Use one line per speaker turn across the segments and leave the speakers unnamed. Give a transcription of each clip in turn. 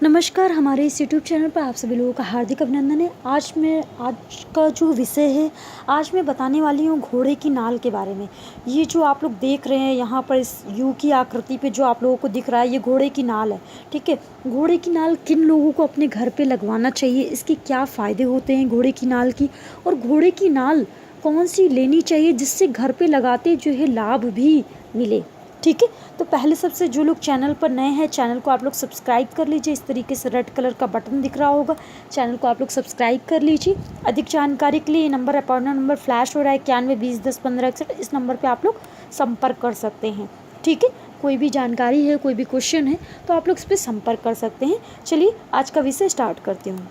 नमस्कार, हमारे इस यूट्यूब चैनल पर आप सभी लोगों का हार्दिक अभिनंदन है। आज का जो विषय है, आज मैं बताने वाली हूँ घोड़े की नाल के बारे में। ये जो आप लोग देख रहे हैं यहाँ पर इस यू की आकृति पे जो आप लोगों को दिख रहा है, ये घोड़े की नाल है। ठीक है, घोड़े की नाल किन लोगों को अपने घर पे लगवाना चाहिए, इसके क्या फ़ायदे होते हैं घोड़े की नाल की, और घोड़े की नाल कौन सी लेनी चाहिए जिससे घर पे लगाते जो है लाभ भी मिले। ठीक है, तो पहले सबसे जो लोग चैनल पर नए हैं, चैनल को आप लोग सब्सक्राइब कर लीजिए। इस तरीके से रेड कलर का बटन दिख रहा होगा, चैनल को आप लोग सब्सक्राइब कर लीजिए। अधिक जानकारी के लिए ये नंबर अपॉइंटमेंट नंबर फ्लैश हो रहा है 9120101561, इस नंबर पे आप लोग संपर्क कर सकते हैं। ठीक है, कोई भी जानकारी है, कोई भी क्वेश्चन है तो आप लोग इस पर संपर्क कर सकते हैं। चलिए आज का विषय स्टार्ट करती हूँ।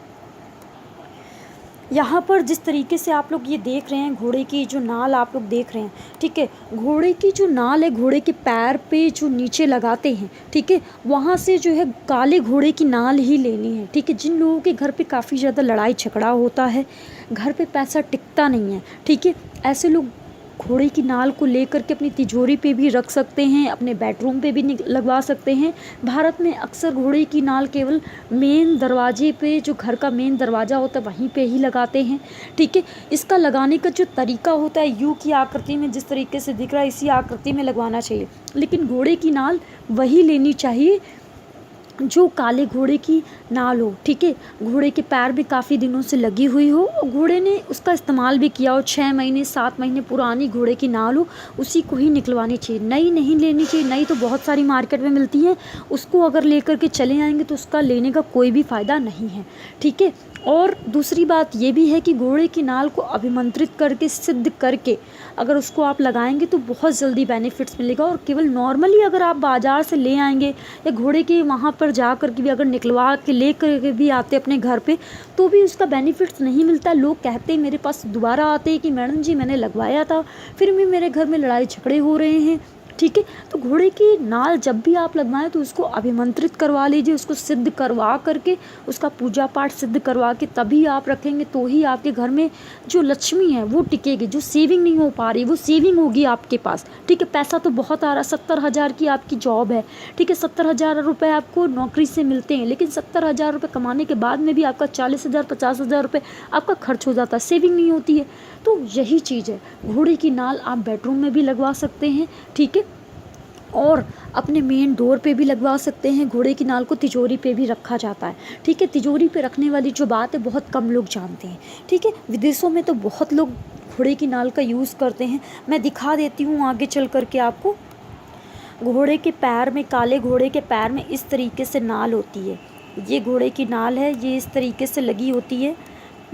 यहाँ पर जिस तरीके से आप लोग ये देख रहे हैं, घोड़े की जो नाल आप लोग देख रहे हैं, ठीक है, घोड़े की जो नाल है, घोड़े के पैर पे जो नीचे लगाते हैं, ठीक है, वहाँ से जो है काले घोड़े की नाल ही लेनी है। ठीक है, जिन लोगों के घर पे काफ़ी ज़्यादा लड़ाई झगड़ा होता है, घर पे पैसा टिकता नहीं है, ठीक है, ऐसे लोग घोड़े की नाल को लेकर के अपनी तिजोरी पे भी रख सकते हैं, अपने बेडरूम पे भी लगवा सकते हैं। भारत में अक्सर घोड़े की नाल केवल मेन दरवाजे पे, जो घर का मेन दरवाज़ा होता है वहीं पे ही लगाते हैं। ठीक है, इसका लगाने का जो तरीका होता है, यू की आकृति में जिस तरीके से दिख रहा है, इसी आकृति में लगवाना चाहिए। लेकिन घोड़े की नाल वही लेनी चाहिए जो काले घोड़े की नाल हो। ठीक है, घोड़े के पैर भी काफ़ी दिनों से लगी हुई हो और घोड़े ने उसका इस्तेमाल भी किया हो, 6 महीने 7 महीने पुरानी घोड़े की नाल हो, उसी को ही निकलवानी चाहिए, नई नहीं लेनी चाहिए। नई तो बहुत सारी मार्केट में मिलती है, उसको अगर लेकर के चले आएंगे तो उसका लेने का कोई भी फ़ायदा नहीं है। ठीक है, और दूसरी बात ये भी है कि घोड़े की नाल को अभिमंत्रित करके, सिद्ध करके अगर उसको आप लगाएंगे तो बहुत जल्दी बेनिफिट्स मिलेगा। और केवल नॉर्मली अगर आप बाज़ार से ले आएंगे या घोड़े के वहाँ पर जा कर के भी अगर निकलवा के ले कर के भी आते अपने घर पे, तो भी उसका बेनिफिट्स नहीं मिलता। लोग कहते हैं, मेरे पास दोबारा आते हैं कि मैडम जी मैंने लगवाया था, फिर भी मेरे घर में लड़ाई झगड़े हो रहे हैं। ठीक है, तो घोड़े की नाल जब भी आप लगवाएं तो उसको अभिमंत्रित करवा लीजिए, उसको सिद्ध करवा करके, उसका पूजा पाठ सिद्ध करवा के तभी आप रखेंगे, तो ही आपके घर में जो लक्ष्मी है वो टिकेगी। जो सेविंग नहीं हो पा रही वो सेविंग होगी आपके पास। ठीक है, पैसा तो बहुत आ रहा, 70,000 की आपकी जॉब है, ठीक है, 70,000 रुपये आपको नौकरी से मिलते हैं, लेकिन 70,000 रुपये कमाने के बाद में भी आपका 40,000 50,000 रुपये आपका खर्च हो जाता है, सेविंग नहीं होती है। तो यही चीज़ है, घोड़े की नाल आप बेडरूम में भी लगवा सकते हैं। ठीक है, और अपने मेन डोर पे भी लगवा सकते हैं। घोड़े की नाल को तिजोरी पे भी रखा जाता है। ठीक है, तिजोरी पे रखने वाली जो बात है बहुत कम लोग जानते हैं। ठीक है, विदेशों में तो बहुत लोग घोड़े की नाल का यूज़ करते हैं। मैं दिखा देती हूँ आगे चल करके आपको। घोड़े के पैर में, काले घोड़े के पैर में इस तरीके से नाल होती है। ये घोड़े की नाल है, ये इस तरीके से लगी होती है,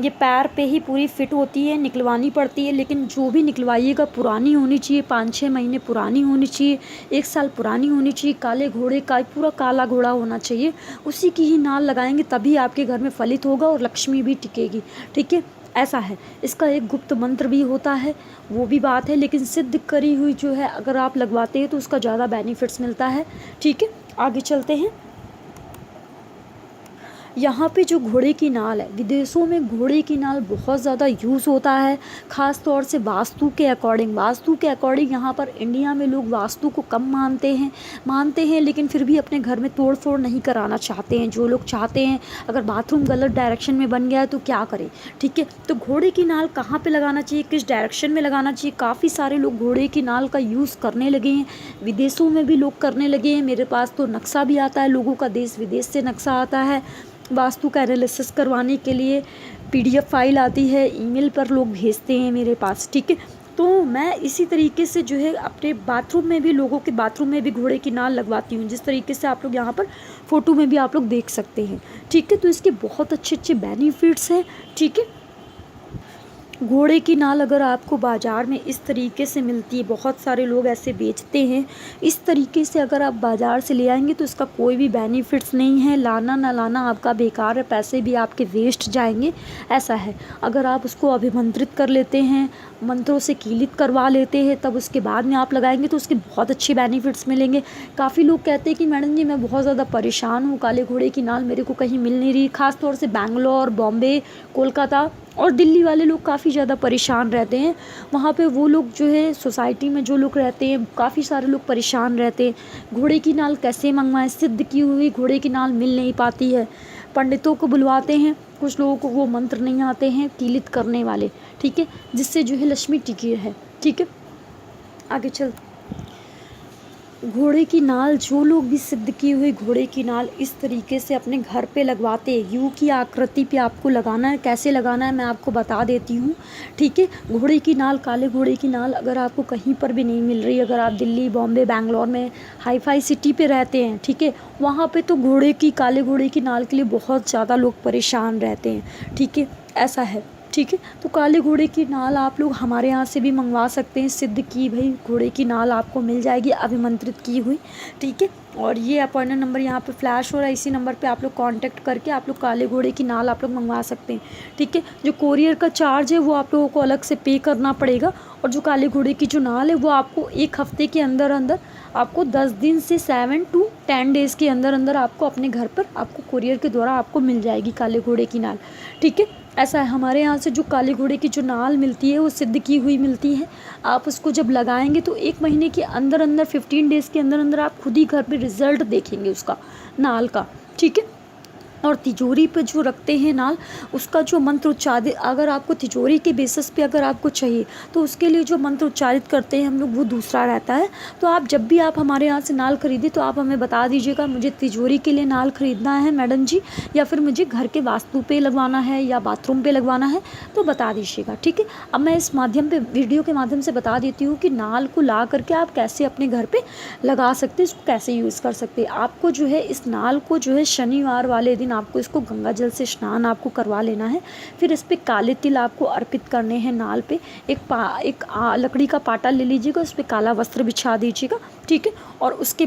ये पैर पे ही पूरी फिट होती है, निकलवानी पड़ती है। लेकिन जो भी निकलवाइएगा पुरानी होनी चाहिए, 5-6 महीने पुरानी होनी चाहिए, 1 साल पुरानी होनी चाहिए। काले घोड़े का पूरा काला घोड़ा होना चाहिए, उसी की ही नाल लगाएंगे तभी आपके घर में फलित होगा और लक्ष्मी भी टिकेगी। ठीक है, ऐसा है। इसका एक गुप्त मंत्र भी होता है, वो भी बात है, लेकिन सिद्ध करी हुई जो है अगर आप लगवाते हैं तो उसका ज़्यादा बेनिफिट्स मिलता है। ठीक है, आगे चलते हैं। यहाँ पे जो घोड़े की नाल है, विदेशों में घोड़े की नाल बहुत ज़्यादा यूज़ होता है, ख़ास तौर से वास्तु के अकॉर्डिंग। यहाँ पर इंडिया में लोग वास्तु को कम मानते हैं, लेकिन फिर भी अपने घर में तोड़ फोड़ नहीं कराना चाहते हैं। जो लोग चाहते हैं, अगर बाथरूम गलत डायरेक्शन में बन गया है तो क्या करें। ठीक है, तो घोड़े की नाल कहाँ पर लगाना चाहिए, किस डायरेक्शन में लगाना चाहिए, काफ़ी सारे लोग घोड़े की नाल का यूज़ करने लगे हैं। विदेशों में भी लोग करने लगे हैं। मेरे पास तो नक्शा भी आता है, लोगों का देश विदेश से नक्शा आता है। वास्तु का एनालिसिस करवाने के लिए PDF फाइल आती है, ईमेल पर लोग भेजते हैं मेरे पास। ठीक है, तो मैं इसी तरीके से जो है अपने बाथरूम में भी, लोगों के बाथरूम में भी घोड़े की नाल लगवाती हूँ, जिस तरीके से आप लोग यहाँ पर फ़ोटो में भी आप लोग देख सकते हैं। ठीक है, तो इसके बहुत अच्छे बेनिफिट्स हैं। ठीक है, घोड़े की नाल अगर आपको बाज़ार में इस तरीके से मिलती है, बहुत सारे लोग ऐसे बेचते हैं, इस तरीके से अगर आप बाज़ार से ले आएंगे तो इसका कोई भी बेनिफिट्स नहीं है। लाना ना लाना आपका बेकार है, पैसे भी आपके वेस्ट जाएंगे। ऐसा है, अगर आप उसको अभिमंत्रित कर लेते हैं, मंत्रों से कीलित करवा लेते हैं, तब उसके बाद में आप लगाएंगे तो उसके बहुत अच्छे बेनिफिट्स मिलेंगे। काफ़ी लोग कहते हैं कि मैडम जी मैं बहुत ज़्यादा परेशान हूँ, काले घोड़े की नाल मेरे को कहीं मिल नहीं रही। ख़ास तौर से बैंगलोर, बॉम्बे, कोलकाता, और दिल्ली वाले लोग काफ़ी ज़्यादा परेशान रहते हैं। वहाँ पे वो लोग जो है सोसाइटी में जो लोग रहते हैं काफ़ी सारे लोग परेशान रहते हैं। घोड़े की नाल कैसे मंगवाएं, सिद्ध की हुई घोड़े की नाल मिल नहीं पाती है। पंडितों को बुलवाते हैं, कुछ लोगों को वो मंत्र नहीं आते हैं कीलित करने वाले, ठीक है, जिससे जो है लक्ष्मी टिकी है। ठीक है, आगे चल। घोड़े की नाल जो लोग भी सिद्ध की हुई घोड़े की नाल इस तरीके से अपने घर पे लगवाते हैं, यू की आकृति पे आपको लगाना है। कैसे लगाना है मैं आपको बता देती हूँ। ठीक है, घोड़े की नाल, काले घोड़े की नाल अगर आपको कहीं पर भी नहीं मिल रही, अगर आप दिल्ली, बॉम्बे, बैंगलोर में हाई फाई सिटी पे रहते हैं, ठीक है, वहाँ पे तो काले घोड़े की नाल के लिए बहुत ज़्यादा लोग परेशान रहते हैं। ठीक है, ऐसा है। ठीक है, तो काले घोड़े की नाल आप लोग हमारे यहाँ से भी मंगवा सकते हैं। सिद्ध की भाई घोड़े की नाल आपको मिल जाएगी अभिमंत्रित की हुई। ठीक है, और ये अपॉइंटमेंट नंबर यहाँ पे फ्लैश हो रहा है, इसी नंबर पे आप लोग कांटेक्ट करके आप लोग काले घोड़े की नाल आप लोग मंगवा सकते हैं। ठीक है, जो कोरियर का चार्ज है वो आप लोगों को अलग से पे करना पड़ेगा, और जो काले घोड़े की जो नाल है वो आपको 1 हफ्ते के अंदर अंदर आपको 10 दिन से 7 to 10 डेज़ के अंदर अंदर आपको अपने घर पर आपको कोरियर के द्वारा आपको मिल जाएगी काले घोड़े की नाल। ठीक है, ऐसा है। हमारे यहाँ से जो काले घोड़े की जो नाल मिलती है वो सिद्ध की हुई मिलती है। आप उसको जब लगाएंगे तो 1 महीने के अंदर अंदर 15 डेज़ के अंदर अंदर आप खुद ही घर पे रिज़ल्ट देखेंगे उसका नाल का। ठीक है, और तिजोरी पे जो रखते हैं नाल, उसका जो मंत्र उच्चारित, अगर आपको तिजोरी के बेसिस पे अगर आपको चाहिए तो उसके लिए जो मंत्र उच्चारित करते हैं हम लोग वो दूसरा रहता है। तो आप जब भी आप हमारे यहाँ से नाल खरीदें तो आप हमें बता दीजिएगा, मुझे तिजोरी के लिए नाल खरीदना है मैडम जी, या फिर मुझे घर के वास्तु पे लगवाना है या बाथरूम पे लगवाना है, तो बता दीजिएगा। ठीक है, अब मैं इस माध्यम पे वीडियो के माध्यम से बता देती हूँ कि नाल को ला करके आप कैसे अपने घर पे लगा सकते हैं, इसको कैसे यूज़ कर सकते हैं। आपको जो है इस नाल को जो है शनिवार वाले दिन आपको इसको गंगा जल से स्नान आपको करवा लेना है। फिर इस पे काले तिल आपको अर्पित करने हैं नाल पे। एक लकड़ी का पाटा ले लीजिएगा, उस पर काला वस्त्र बिछा दीजिएगा। ठीक है, और उसके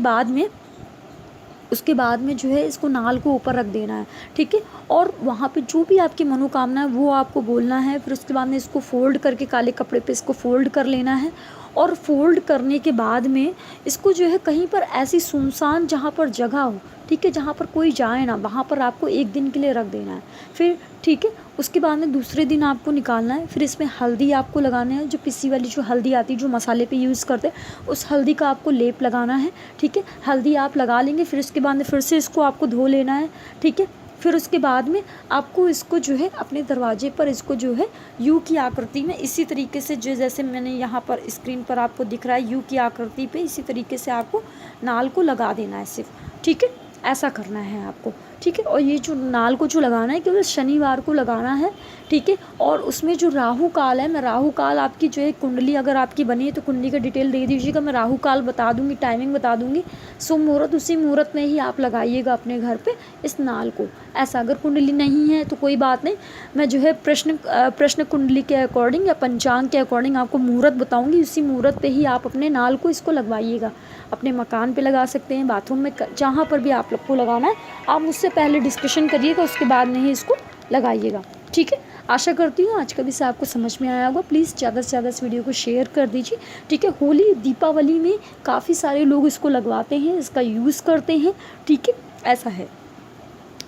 बाद में जो है इसको नाल को ऊपर रख देना है। ठीक है, और वहाँ पे जो भी आपकी मनोकामना है वो आपको बोलना है। फिर उसके बाद में इसको फोल्ड करके काले कपड़े पे इसको फोल्ड कर लेना है, और फोल्ड करने के बाद में इसको जो है कहीं पर ऐसी सुनसान जहाँ पर जगह हो, ठीक है, जहाँ पर कोई जाए ना, वहाँ पर आपको 1 दिन के लिए रख देना है। फिर ठीक है, उसके बाद में दूसरे दिन आपको निकालना है। फिर इसमें हल्दी आपको लगाना है, जो पिसी वाली जो हल्दी आती है जो मसाले पे यूज़ करते हैं, उस हल्दी का आपको लेप लगाना है। ठीक है, हल्दी आप लगा लेंगे, फिर उसके बाद में फिर से इसको आपको धो लेना है। ठीक है, फिर उसके बाद में आपको इसको जो है अपने दरवाजे पर इसको जो है यू की आकृति में इसी तरीके से, जो जैसे मैंने यहाँ पर स्क्रीन पर आपको दिख रहा है यू की आकृति पे, इसी तरीके से आपको नाल को लगा देना है सिर्फ। ठीक है, ऐसा करना है आपको। ठीक है, और ये जो नाल को जो लगाना है केवल शनिवार को लगाना है। ठीक है, और उसमें जो राहु काल है, मैं राहु काल आपकी जो है कुंडली अगर आपकी बनी है तो कुंडली का डिटेल दे दीजिएगा, मैं राहु काल बता दूंगी, टाइमिंग बता दूंगी। शुभ मुहूर्त, उसी मुहूर्त में ही आप लगाइएगा अपने घर पे इस नाल को। ऐसा अगर कुंडली नहीं है तो कोई बात नहीं, मैं जो है प्रश्न कुंडली के अकॉर्डिंग या पंचांग के अकॉर्डिंग आपको मुहूर्त बताऊँगी, उसी मुहूर्त पर ही आप अपने नाल को इसको लगवाइएगा। अपने मकान पे लगा सकते हैं, बाथरूम में, जहाँ पर भी आप लोग को लगाना है। आप मुझसे पहले डिस्कशन करिएगा, उसके बाद में ही इसको लगाइएगा। ठीक है, आशा करती हूँ आज का विषय आपको समझ में आया होगा। प्लीज़ ज़्यादा से ज़्यादा इस वीडियो को शेयर कर दीजिए। ठीक है, होली दीपावली में काफ़ी सारे लोग इसको लगवाते हैं, इसका यूज़ करते हैं। ठीक है, ऐसा है।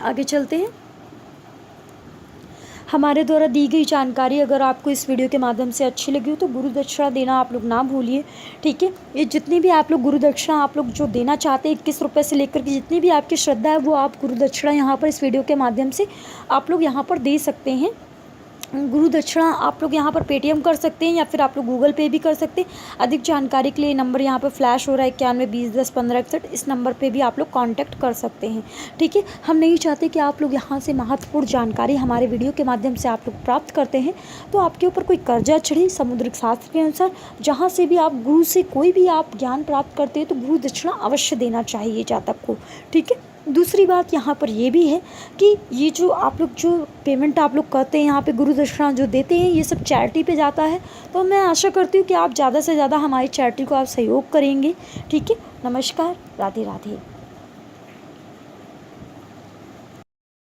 आगे चलते हैं। हमारे द्वारा दी गई जानकारी अगर आपको इस वीडियो के माध्यम से अच्छी लगी हो तो गुरु दक्षिणा देना आप लोग ना भूलिए। ठीक है, ये जितनी भी आप लोग गुरु दक्षिणा आप लोग जो देना चाहते हैं 21 रुपये से लेकर के जितनी भी आपकी श्रद्धा है वो आप गुरु दक्षिणा यहाँ पर इस वीडियो के माध्यम से आप लोग यहाँ पर दे सकते हैं। गुरु दक्षिणा आप लोग यहाँ पर पेटीएम कर सकते हैं या फिर आप लोग गूगल पे भी कर सकते हैं। अधिक जानकारी के लिए नंबर यहाँ पर फ्लैश हो रहा है 91 20 10 15 61, इस नंबर पे भी आप लोग कांटेक्ट कर सकते हैं। ठीक है, हम नहीं चाहते कि आप लोग यहाँ से महत्वपूर्ण जानकारी हमारे वीडियो के माध्यम से आप लोग प्राप्त करते हैं तो आपके ऊपर कोई कर्जा चढ़े। समुद्रिक शास्त्र के अनुसार जहाँ से भी आप गुरु से कोई भी आप ज्ञान प्राप्त करते हैं तो गुरु दक्षिणा अवश्य देना चाहिए जातक को। ठीक है, दूसरी बात यहाँ पर ये भी है कि ये जो आप लोग जो पेमेंट आप लोग करते हैं यहाँ पे गुरु दक्षिणा जो देते हैं ये सब चैरिटी पे जाता है। तो मैं आशा करती हूँ कि आप ज़्यादा से ज़्यादा हमारी चैरिटी को आप सहयोग करेंगे। ठीक है, नमस्कार, राधे राधे।